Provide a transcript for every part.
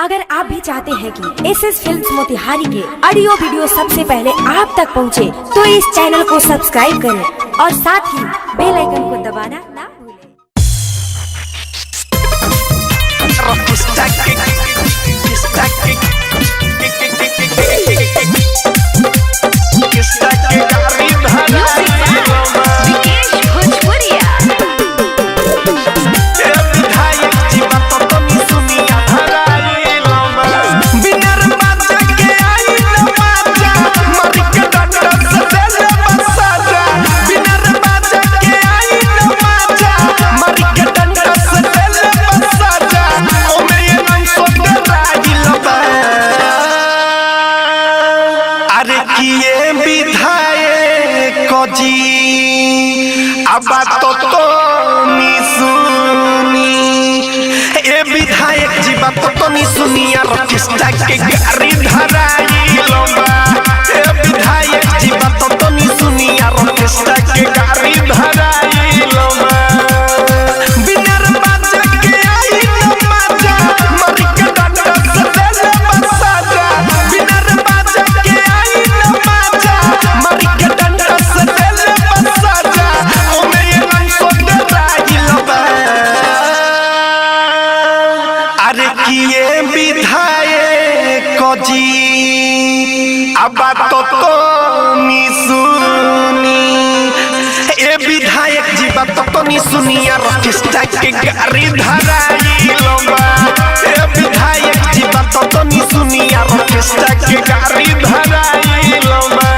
अगर आप भी चाहते हैं कि एसएस फिल्म्स मोतिहारी के ऑडियो वीडियो सबसे पहले आप तक पहुंचे, तो इस चैनल को सब्सक्राइब करें और साथ ही बेल आइकन को दबाना ना भूलें। विधायक जी बात तो नहीं सुनी रखिस्ता के गाड़ी धराई लंबा। ए विधायक जी बात तो नहीं सुनी रखिस्ता के गाड़ी धराई लंबा। बिनर बाजा के आई न बाजा मरी के डंडा से ले बसाजा। बिनर बाजा के आई न बाजा मरी के डंडा से ले बसाजा। ओ मेरे रंग को डराई लंबा। अरे किए विधायक जी अब तो नहीं सुनी। ए विधायक जी बात तो नहीं सुनी रखिस्ता के गाड़ी धराई लंबा। ए विधायक जी बात तो नहीं सुनी रखिस्ता के गाड़ी धराई लंबा।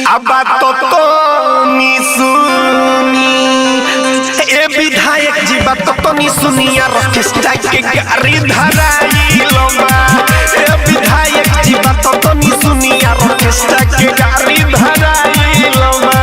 अब तो नहीं सुनी। ए विधायक जी बात तो नहीं सुनी रखिस्ता के गाड़ी धराई लंबा। ए विधायक जी बात तो नहीं सुनी रखिस्ता के गाड़ी धराई लंबा।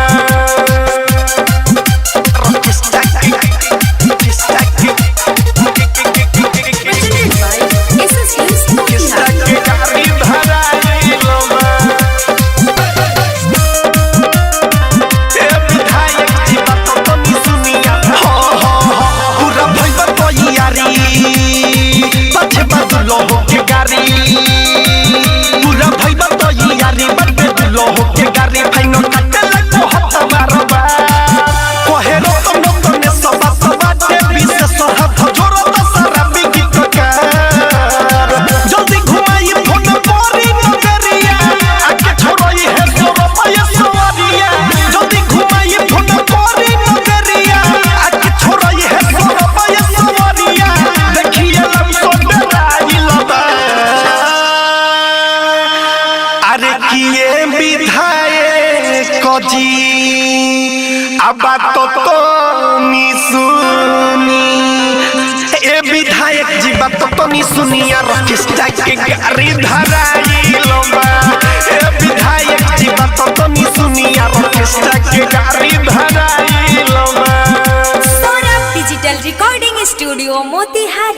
अब तो नहीं सुनी। ए विधायक जी बात तो नहीं सुनी रखिस्ता के गाड़ी धराई लंबा। ए विधायक जी बात तो नहीं सुनी रखिस्ता के गाड़ी धराई लंबा। Digital recording studio Motihari.